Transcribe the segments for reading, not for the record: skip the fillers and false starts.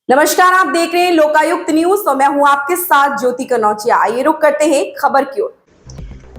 नमस्कार, आप देख रहे हैं लोकायुक्त न्यूज और मैं हूं आपके साथ ज्योति कनौजिया। आइए रुक करते हैं खबर की ओर।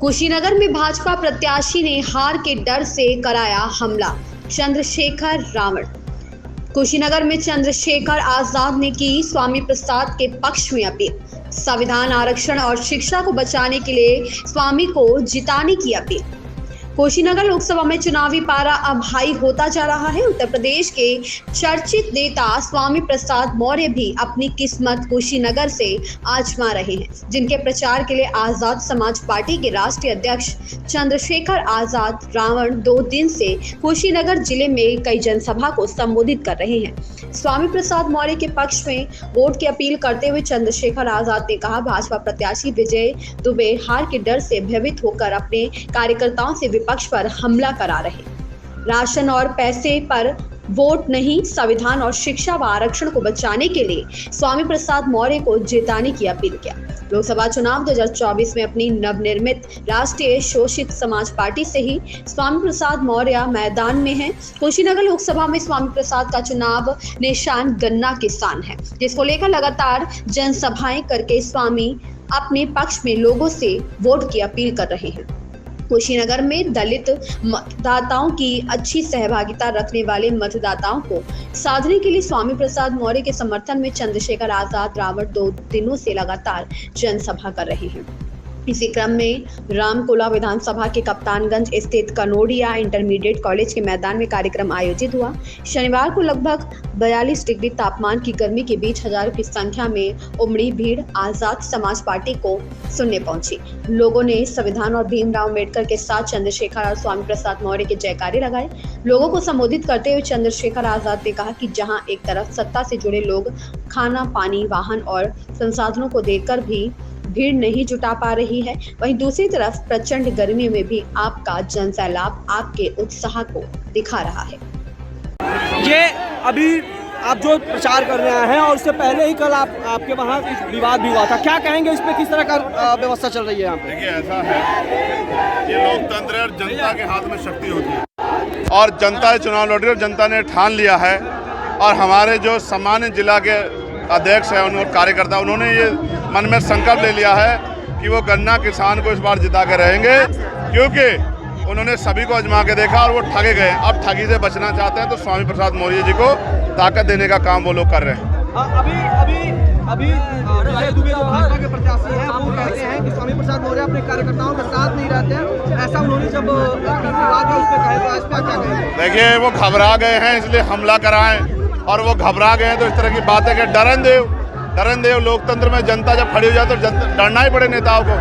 कुशीनगर में भाजपा प्रत्याशी ने हार के डर से कराया हमला, चंद्रशेखर रावण। कुशीनगर में चंद्रशेखर आजाद ने की स्वामी प्रसाद के पक्ष में अपील। संविधान, आरक्षण और शिक्षा को बचाने के लिए स्वामी को जिताने की अपील। कुशीनगर लोकसभा में चुनावी पारा अब हाई होता जा रहा है। उत्तर प्रदेश के चर्चित नेता स्वामी प्रसाद मौर्य भी अपनी किस्मत कुशीनगर से आजमा रहे हैं, जिनके प्रचार के लिए आजाद समाज पार्टी के राष्ट्रीय अध्यक्ष चंद्रशेखर आजाद रावण 2 दिन से कुशीनगर जिले में कई जनसभा को संबोधित कर रहे हैं। स्वामी प्रसाद मौर्य के पक्ष में वोट की अपील करते हुए चंद्रशेखर आजाद ने कहा, भाजपा प्रत्याशी विजय दुबे हार के डर से भयभीत होकर अपने कार्यकर्ताओं से विपक्ष पर हमला करा रहे। राशन और पैसे पर वोट नहीं, संविधान और शिक्षा व आरक्षण को बचाने के लिए स्वामी प्रसाद मौर्य को जिताने की अपील किया। लोकसभा चुनाव 2024 में अपनी नवनिर्मित राष्ट्रीय शोषित समाज पार्टी से ही स्वामी प्रसाद मौर्य मैदान में हैं। कुशीनगर लोकसभा में स्वामी प्रसाद का चुनाव निशान गन्ना किसान है, जिसको लेकर लगातार जनसभाएं करके स्वामी अपने पक्ष में लोगों से वोट की अपील कर रहे हैं। कुशीनगर में दलित मतदाताओं की अच्छी सहभागिता रखने वाले मतदाताओं को साधने के लिए स्वामी प्रसाद मौर्य के समर्थन में चंद्रशेखर आजाद रावण 2 दिनों से लगातार जनसभा कर रहे हैं। इसी क्रम में रामकोला विधानसभा के कप्तानगंज स्थित कनोडिया इंटरमीडिएट कॉलेज के मैदान में कार्यक्रम आयोजित हुआ। शनिवार को लगभग 42 डिग्री तापमान की गर्मी के बीच हजारों की संख्या में उमड़ी भीड़ आजाद समाज पार्टी को सुनने पहुंची। लोगों ने संविधान और भीमराव अम्बेडकर के साथ चंद्रशेखर और स्वामी प्रसाद मौर्य के जयकारे लगाए। लोगों को संबोधित करते हुए चंद्रशेखर आजाद ने कहा कि जहां एक तरफ सत्ता से जुड़े लोग खाना, पानी, वाहन और संसाधनों को देकर भी भीड़ नहीं जुटा पा रही है, वहीं दूसरी तरफ प्रचंड गर्मी में भी आपका जनसैलाब आपके उत्साह को दिखा रहा है। ये अभी आप जो प्रचार कर रहे हैं और उससे पहले ही कल आपके वहाँ विवाद भी हुआ था, क्या कहेंगे इस पे? किस तरह का व्यवस्था चल रही है यहाँ पे? देखिए, ऐसा है, ये लोकतंत्र है और जनता के हाथ में शक्ति होती है और जनता चुनाव लड़ रही है और जनता ने ठान लिया है। और हमारे जो सामान्य जिला के अध्यक्ष हैं, उन कार्यकर्ता, उन्होंने ये मन में संकल्प ले लिया है कि वो गन्ना किसान को इस बार जिता के रहेंगे, क्योंकि उन्होंने सभी को आजमा के देखा और वो ठगे गए। अब ठगी से बचना चाहते हैं तो स्वामी प्रसाद मौर्य जी को ताकत देने का काम वो लोग कर रहे हैं। अभी विजय दुबे जो भाजपा के प्रत्याशी हैं, वो कहते हैं कि स्वामी प्रसाद मौर्य अपने कार्यकर्ताओं के साथ नहीं रहते हैं। ऐसा उन्होंने जब विवाद में उस पर कहा, इस पर क्या कहेंगे? देखिए, वो घबरा गए हैं इसलिए हमला कराएं, और वो घबरा गए हैं तो इस तरह की बातें कि डरन देव लोकतंत्र में जनता जब खड़ी हो जाए तो डरना ही पड़े नेताओं को।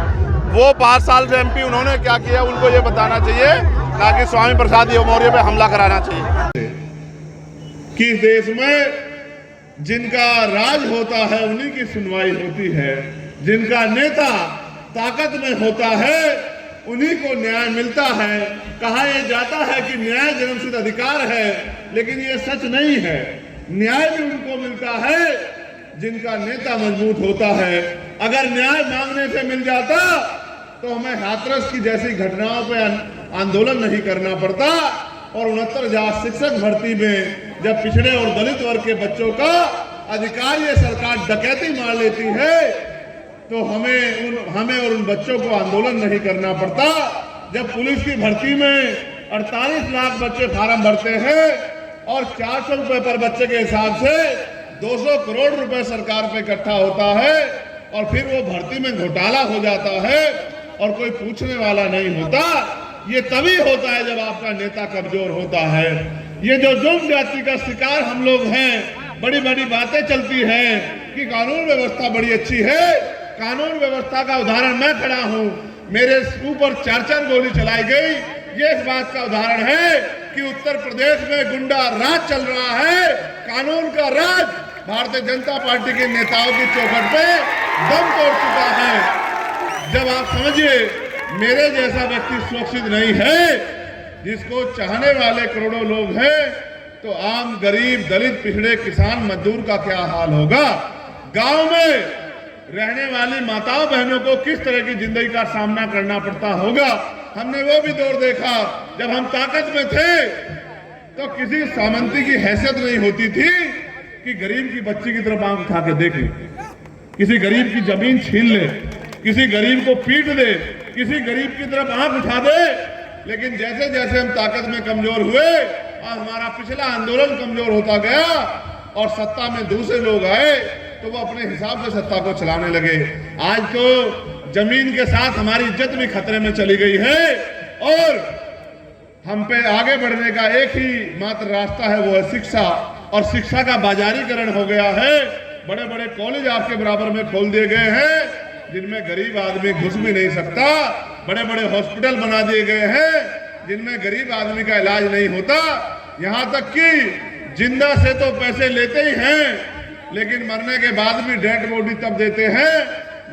वो 5 साल से MP, उन्होंने क्या किया उनको ये बताना चाहिए, ना कि स्वामी प्रसाद मौर्य पे हमला कराना चाहिए। कि देश में जिनका राज होता है उन्हीं की सुनवाई होती है, जिनका नेता ताकत में होता है उन्हीं को न्याय मिलता है। कहा यह जाता है कि न्याय जन्मसिद्ध अधिकार है, लेकिन ये सच नहीं है। न्याय भी उनको मिलता है जिनका नेता मजबूत होता है। अगर न्याय मांगने से मिल जाता तो हमें हाथरस की जैसी घटनाओं पर आंदोलन नहीं करना पड़ता। और 69,000 शिक्षक भर्ती में जब पिछड़े और दलित वर्ग के बच्चों का अधिकार ये सरकार डकैती मार लेती है तो हमें और उन बच्चों को आंदोलन नहीं करना पड़ता। जब पुलिस की भर्ती में 48 लाख बच्चे फार्म भरते हैं और 400 रुपए पर बच्चे के हिसाब से 200 करोड़ रुपए सरकार पे इकट्ठा होता है और फिर वो भर्ती में घोटाला हो जाता है और कोई पूछने वाला नहीं होता। ये तभी होता है जब आपका नेता कमजोर होता है। ये जो जुर्म जाति का शिकार हम लोग हैं, बड़ी बड़ी बातें चलती हैं कि कानून व्यवस्था बड़ी अच्छी है। कानून व्यवस्था का उदाहरण मैं खड़ा हूं, मेरे ऊपर 4 गोली चलाई गई। ये इस बात का उदाहरण है कि उत्तर प्रदेश में गुंडा राज चल रहा है। कानून का राज भारतीय जनता पार्टी के नेताओं की चौखट पे दम तोड़ चुका है। जब आप समझिए, मेरे जैसा व्यक्ति सुरक्षित नहीं है, जिसको चाहने वाले करोड़ों लोग हैं, तो आम गरीब दलित पिछड़े किसान मजदूर का क्या हाल होगा। गांव में रहने वाली माताओं बहनों को किस तरह की जिंदगी का सामना करना पड़ता होगा। हमने वो भी दौर देखा जब हम ताकत में थे तो किसी सामंती की हैसियत नहीं होती थी कि गरीब की बच्ची की तरफ आंख उठा के देख ले, किसी गरीब की जमीन छीन ले, किसी गरीब को पीट दे, किसी गरीब की तरफ आंख उठा दे। लेकिन जैसे जैसे हम ताकत में कमजोर हुए और हमारा पिछला आंदोलन कमजोर होता गया और सत्ता में दूसरे लोग आए तो वो अपने हिसाब से सत्ता को चलाने लगे। आज तो जमीन के साथ हमारी इज्जत भी खतरे में चली गई है और हम पे आगे बढ़ने का एक ही मात्र रास्ता है, वो है शिक्षा। और शिक्षा का बाजारीकरण हो गया है। बड़े बड़े कॉलेज आपके बराबर में खोल दिए गए हैं जिनमें गरीब आदमी घुस भी नहीं सकता। बड़े बड़े हॉस्पिटल बना दिए गए हैं जिनमें गरीब आदमी का इलाज नहीं होता। यहाँ तक कि जिंदा से तो पैसे लेते ही हैं, लेकिन मरने के बाद भी डेड बॉडी तब देते हैं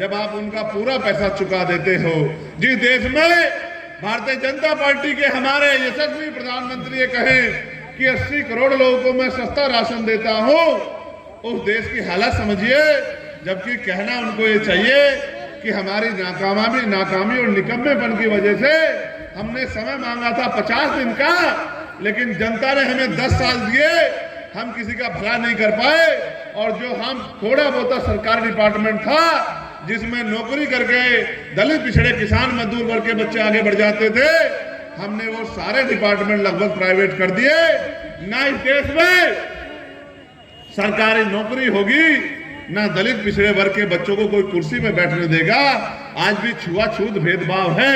जब आप उनका पूरा पैसा चुका देते हो। जिस देश में भारतीय जनता पार्टी के हमारे यशस्वी प्रधानमंत्री ये कहें कि 80 करोड़ लोगों को मैं सस्ता राशन देता हूं, उस देश की हालत समझिए। जबकि कहना उनको ये चाहिए कि हमारी नाकामी और निकम्मेपन की वजह से हमने समय मांगा था 50 दिन का, लेकिन जनता ने हमें 10 साल दिए, हम किसी का भला नहीं कर पाए। और जो हम थोड़ा बहुत सरकारी डिपार्टमेंट था जिसमें नौकरी करके दलित पिछड़े किसान मजदूर वर्ग के बच्चे आगे बढ़ जाते थे, हमने वो सारे डिपार्टमेंट लगभग प्राइवेट कर दिए। ना इस देश में सरकारी नौकरी होगी, ना दलित पिछड़े वर्ग के बच्चों को कोई कुर्सी में बैठने देगा। आज भी छुआछूत भेदभाव है।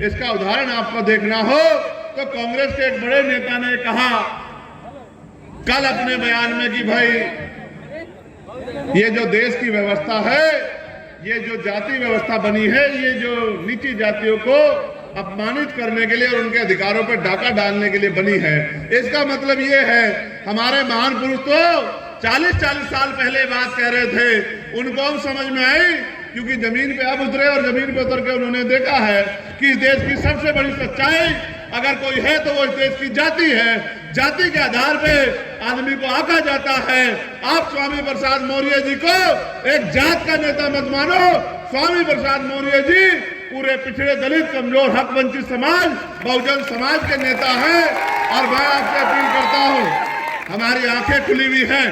इसका उदाहरण आपको देखना हो तो कांग्रेस के एक बड़े नेता ने कहा कल अपने बयान में कि भाई ये जो देश की व्यवस्था है, ये जो जाति व्यवस्था बनी है, ये जो नीची जातियों को अपमानित करने के लिए और उनके अधिकारों पर डाका डालने के लिए बनी है। इसका मतलब ये है हमारे महान पुरुष तो 40-40 साल पहले बात कह रहे थे, उनको अब समझ में आई क्योंकि जमीन पे अब उतरे और जमीन पे उतर के उन्होंने देखा है कि इस देश की सबसे बड़ी सच्चाई अगर कोई है तो वो इस देश की जाति है। जाति के आधार पे आदमी को आंका जाता है। आप स्वामी प्रसाद मौर्य जी को एक जात का नेता मत मानो। स्वामी प्रसाद मौर्य जी पूरे पिछड़े दलित कमजोर हक वंचित समाज बहुजन समाज के नेता हैं। और मैं आपसे अपील करता हूं, हमारी आंखें खुली हुई हैं,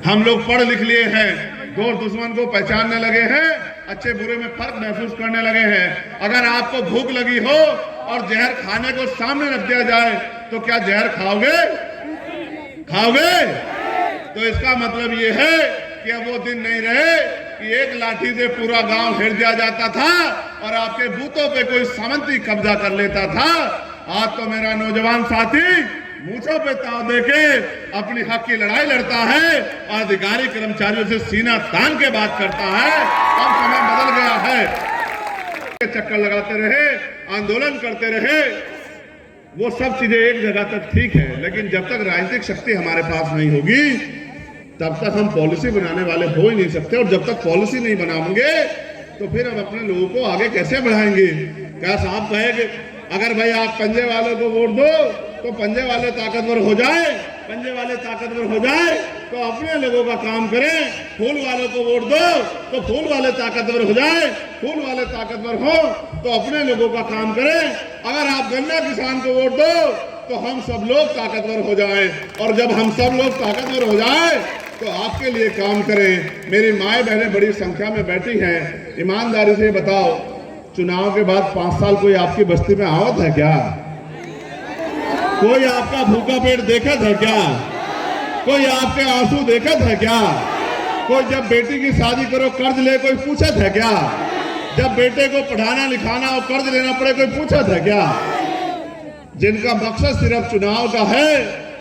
हम लोग पढ़ लिख लिए हैं, दोस्त दुश्मन को पहचानने लगे हैं, अच्छे बुरे में फर्क महसूस करने लगे हैं। अगर आपको भूख लगी हो और जहर खाने को सामने रख दिया जाए तो क्या जहर खाओगे? तो इसका मतलब ये है कि अब वो दिन नहीं रहे कि एक लाठी से पूरा गांव घेर दिया जाता था और आपके बूथों पे कोई सामंती कब्जा कर लेता था। आज तो मेरा नौजवान साथी मूंछों पे ताव देके अपनी हक की लड़ाई लड़ता है और अधिकारी कर्मचारियों से सीना तान के बात करता है। अब समय बदल गया है। चक्कर लगाते रहे, आंदोलन करते रहे, वो सब चीजें एक जगह तक ठीक है, लेकिन जब तक राजनीतिक शक्ति हमारे पास नहीं होगी तब तक हम पॉलिसी बनाने वाले हो ही नहीं सकते। और जब तक पॉलिसी नहीं बनाएंगे तो फिर हम अपने लोगों को आगे कैसे बढ़ाएंगे? क्या साहब कहे कि अगर भाई आप पंजे वालों को वोट दो तो पंजे वाले ताकतवर हो जाए, पंजे वाले ताकतवर हो जाए तो अपने लोगों का काम करें। फूल वालों को वोट दो तो फूल वाले ताकतवर हो जाए, फूल वाले ताकतवर हो तो अपने लोगों का काम करें। अगर आप गन्ना किसान को वोट दो तो हम सब लोग ताकतवर हो जाएं, और जब हम सब लोग ताकतवर हो जाएं तो आपके लिए काम करें। मेरी माएँ बहनें बड़ी संख्या में बैठी हैं, ईमानदारी से बताओ, चुनाव के बाद 5 साल कोई आपकी बस्ती में आवत है क्या? कोई आपका भूखा पेट देखत है क्या? कोई आपके आंसू देखत है क्या? कोई जब बेटी की शादी करो कर्ज ले कोई पूछत है क्या? जब बेटे को पढ़ाना लिखाना और कर्ज लेना पड़े कोई पूछत है क्या? जिनका मकसद सिर्फ चुनाव का है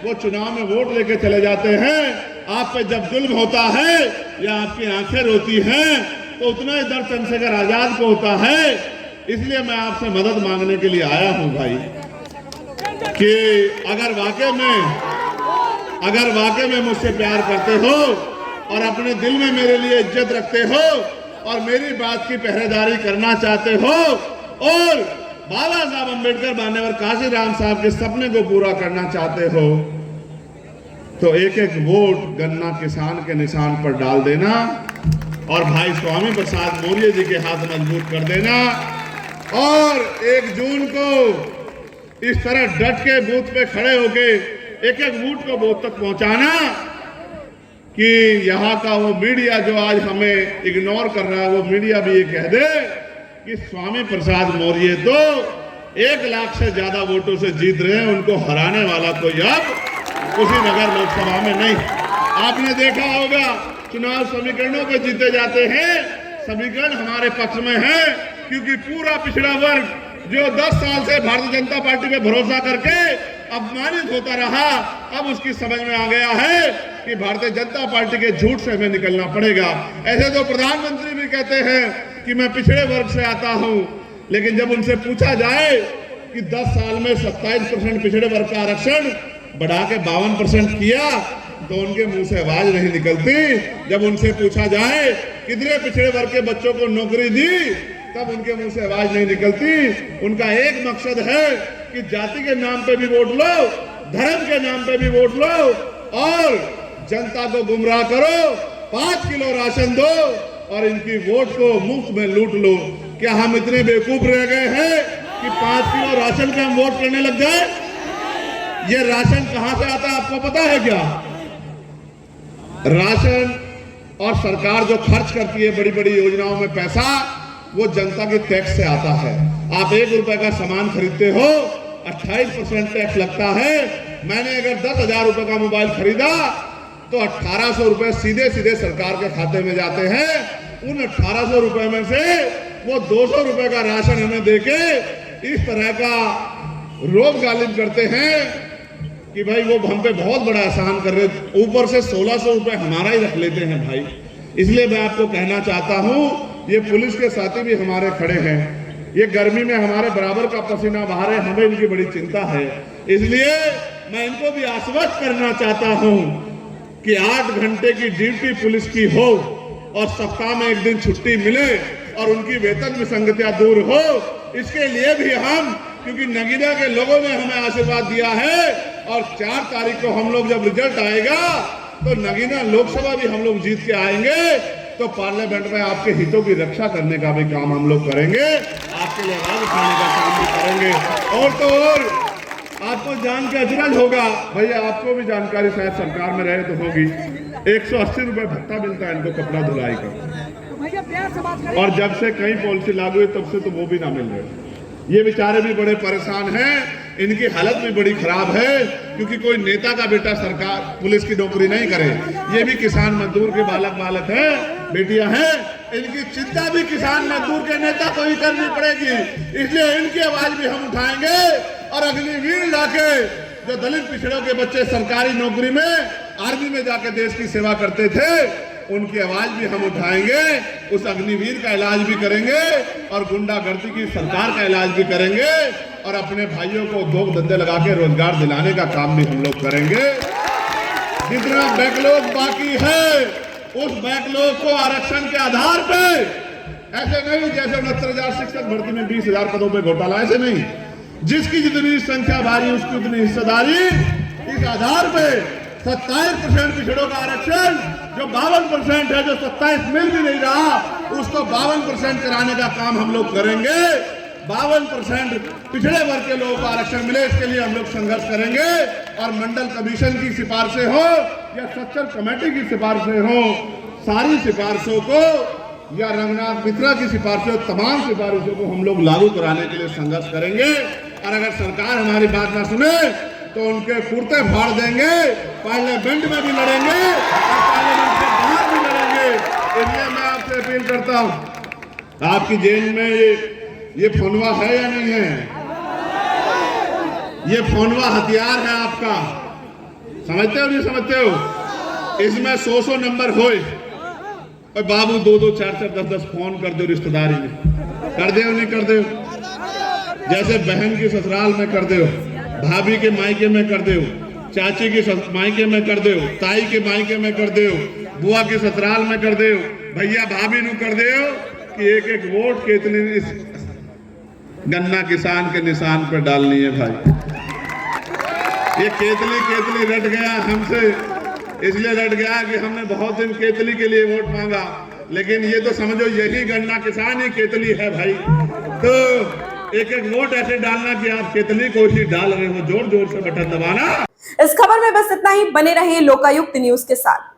वो चुनाव में वोट लेके चले जाते हैं। आप पे जब जुल्म होता है या आपकी आंखें रोती हैं तो उतना ही दर्द चंद्रशेखर आजाद को होता है। इसलिए मैं आपसे मदद मांगने के लिए आया हूं भाई, कि अगर वाकई में मुझसे प्यार करते हो और अपने दिल में मेरे लिए इज्जत रखते हो और मेरी बात की पहरेदारी करना चाहते हो और बाबा साहब अम्बेडकर मान्यवर काशीराम साहब के सपने को पूरा करना चाहते हो तो एक एक वोट गन्ना किसान के निशान पर डाल देना और भाई स्वामी प्रसाद मौर्य जी के हाथ मजबूत कर देना। और 1 जून को इस तरह डट के बूथ पे खड़े होके एक एक वोट को बूथ तक पहुंचाना। कि यहाँ का वो मीडिया जो आज हमें इग्नोर कर रहा है, वो मीडिया भी ये कह दे कि स्वामी प्रसाद मौर्य तो 1 लाख से ज्यादा वोटों से जीत रहे हैं, उनको हराने वाला कोई अब कुशीनगर लोकसभा में नहीं। आपने देखा होगा चुनाव समीकरणों पे जीते जाते हैं, समीकरण हमारे पक्ष में है, क्योंकि पूरा पिछड़ा वर्ग जो 10 साल से भारतीय जनता पार्टी पे भरोसा करके अपमानित होता रहा, अब उसकी समझ में आ गया है कि भारतीय जनता पार्टी के झूठ से हमें निकलना पड़ेगा। ऐसे तो प्रधानमंत्री भी कहते हैं कि मैं पिछड़े वर्ग से आता हूं, लेकिन जब उनसे पूछा जाए कि 10 साल में 27% पिछड़े वर्ग का आरक्षण बढ़ा के 52% किया, तो उनके मुंह से आवाज नहीं निकलती। जब उनसे पूछा जाए कितने पिछड़े वर्ग के बच्चों को नौकरी दी, तब उनके मुंह से आवाज नहीं निकलती। उनका एक मकसद है कि जाति के नाम पे भी वोट लो, धर्म के नाम पे भी वोट लो और जनता को गुमराह करो, 5 किलो राशन दो और इनकी वोट को मुफ्त में लूट लो। क्या हम इतने बेवकूफ रह गए हैं कि 5 किलो राशन पे हम वोट करने लग जाए? ये राशन कहां से आता है आपको पता है क्या? राशन और सरकार जो खर्च करती है बड़ी बड़ी योजनाओं में पैसा, वो जनता के टैक्स से आता है। आप 1 रुपए का सामान खरीदते हो, 28% टैक्स लगता है। मैंने अगर 10,000 रुपए का मोबाइल खरीदा तो 1800 रुपए सीधे सीधे सरकार के खाते में जाते हैं। उन 1800 रुपए में से वो 200 रुपए का राशन हमें देके इस तरह का रोब गालिब करते हैं कि भाई वो हम पे बहुत बड़ा एहसान कर रहे, ऊपर से 1600 रुपए हमारा ही रख लेते हैं भाई। इसलिए मैं आपको कहना चाहता हूं, ये पुलिस के साथी भी हमारे खड़े हैं, ये गर्मी में हमारे बराबर का पसीना बहा रहे, हमें इनकी बड़ी चिंता है। इसलिए मैं इनको भी आश्वस्त करना चाहता हूं कि 8 घंटे की ड्यूटी पुलिस की हो और सप्ताह में 1 दिन छुट्टी मिले और उनकी वेतन विसंगतियां दूर हो। इसके लिए भी हम, क्योंकि नगीना के लोगों ने हमें आशीर्वाद दिया है और 4 तारीख को हम लोग जब रिजल्ट आएगा तो नगीना लोकसभा भी हम लोग जीत के आएंगे, तो पार्लियामेंट में आपके हितों की रक्षा करने का भी काम हम लोग करेंगे, आपके लिए आवाज उठाने का काम भी करेंगे। और तो और आपको जान के अचरज होगा, भैया आपको भी जानकारी शायद सरकार में रहे तो होगी, 180 रुपए भत्ता मिलता है इनको कपड़ा धुलाई का, और जब से कई पॉलिसी लागू हुई तब से तो वो भी ना मिल रहे। ये बेचारे भी बड़े परेशान हैं, इनकी हालत भी बड़ी खराब है, क्योंकि कोई नेता का बेटा सरकार पुलिस की नौकरी नहीं करे। ये भी किसान मजदूर के बालक है, बेटियां हैं, इनकी चिंता भी किसान मजदूर के नेता को ही करनी पड़ेगी। इसलिए इनकी आवाज भी हम उठाएंगे और अग्निवीर लाके, जो दलित पिछड़ों के बच्चे सरकारी नौकरी में आर्मी में जाके देश की सेवा करते थे, उनकी आवाज भी हम उठाएंगे, उस अग्निवीर का इलाज भी करेंगे और गुंडागर्दी की सरकार का इलाज भी करेंगे और अपने भाइयों को उद्योग धंधे लगा के रोजगार दिलाने का काम भी हम लोग करेंगे। जितना बैकलॉग बाकी है उस बैकलॉग को आरक्षण के आधार पे, ऐसे नहीं जैसे 69,000 शिक्षक भर्ती में 20,000 पदों पे घोटाला, ऐसे नहीं, जिसकी जितनी संख्या भारी उसकी उतनी हिस्सेदारी, इस आधार पे 27% पिछड़ों का आरक्षण, जो 52% है, जो 27 मिल भी नहीं रहा, उसको 52% कराने का काम हम लोग करेंगे। 52% पिछड़े वर्ग के लोगों को आरक्षण मिले, इसके लिए हम लोग संघर्ष करेंगे। और मंडल कमीशन की सिफारिशें हो या स्ट्रक्चर कमेटी की सिफारिशें हो, सारी सिफारिशों को, या रंगनाथ मिश्रा की सिफारिशों, तमाम सिफारिशों को हम लोग लागू कराने के लिए संघर्ष करेंगे। और अगर सरकार हमारी बात ना सुने तो उनके कुर्ते फाड़ देंगे, पार्लियामेंट में भी लड़ेंगे और पार्लियामेंट के बाहर भी लड़ेंगे। इसलिए मैं आपसे अपील करता हूं, आपकी जेल में ये फोनवा है या नहीं है? ये फोनवा हथियार है आपका, समझते हो नहीं समझते हो? इसमें 100 नंबर होए और बाबू 2-2, 4-4, 10-10 फोन कर दो रिश्तेदारी में, कर दे नहीं कर दे, जैसे बहन की ससुराल में कर दे, भाभी के मायके में कर दे, चाची के मायके में कर दे, ताई के मायके में कर दे, बुआ के ससुराल में कर दे, भैया भाभी नु कर दे कि एक वोट के इतने गन्ना किसान के निशान पर डालनी है भाई। ये केतली रट गया हमसे, इसलिए रट गया कि हमने बहुत दिन केतली के लिए वोट मांगा, लेकिन ये तो समझो यही गन्ना किसान ही केतली है भाई। तो एक वोट ऐसे डालना कि आप केतली को ही डाल रहे हो, जोर जोर से बटन दबाना। इस खबर में बस इतना ही, बने रहे लोकायुक्त न्यूज के साथ।